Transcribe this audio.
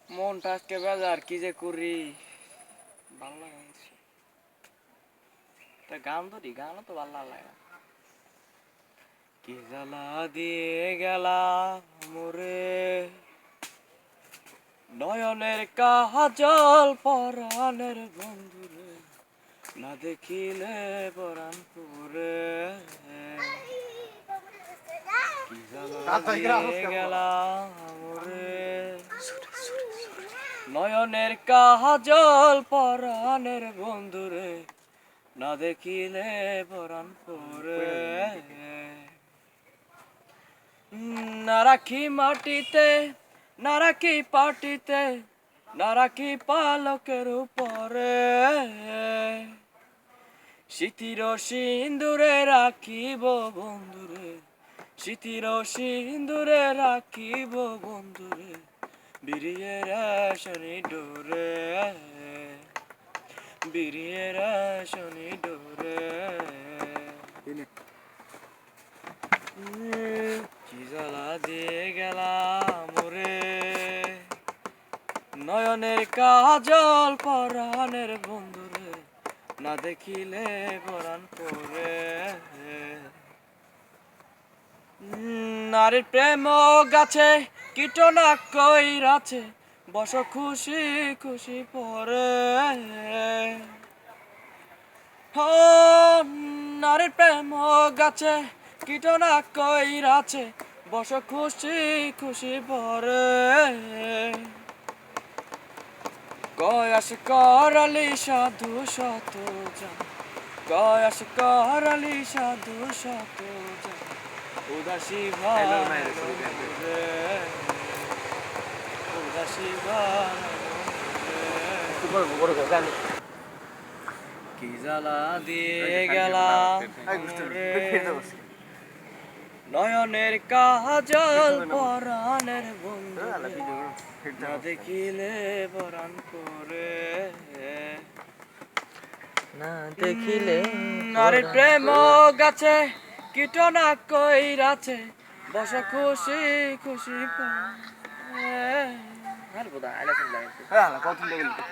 মনটা আজকে বেজার, কি যে করি ভালো লাগে না। তা গান ধরি, গানও তো ভালো লাগে না। কি জ্বালা দিয়ে গেলা মোরে, নয়নের কাজল পরাণের বন্ধুরে, না দেখিলে পরাণ পুরে। কি জ্বালা দিয়ে গেলা মোরে, নয়নের কাজল পরাণের বন্ধুরে, না দেখিলে পরাণ পুরে। না রাখি মাটিতে, না রাখি পাটিতে, না রাখি পালকের উপরে, স্মৃতির সিন্দুরে রাখিব বন্ধুরে, স্মৃতির সিন্দুরে রাখিব বন্ধুরে, বিরিয়ে শনি ডোরে, বিরিয়ে শনি ডোরে। কি জ্বালা দিয়ে গেলাম মোরে, নয়নের কাজল পরাণের বন্ধুরে, না দেখিলে পরাণ পরে। নারীর প্রেম গাছে কীটনা কইরাছে, বস খুশি খুশি পরে। নারীর প্রেম গাছে কীটনা কইরাছে, বস খুশি খুশি পরে। কয়াস করালি সাধু শত জন, কয়াস করালি সাধু শত জন, উদাসী ভালো রে, উদাসী ভালো রে। কি জ্বালা দিয়ে গেলাম মোরে, নয়নের কাজল পরাণের বন্ধুরে, না দেখিলে পরাণ করে, না দেখিলে নারীর প্রেম গাছে কীটনা কইরাছে, বস খুশি খুশি পরে। আর বোধ হয়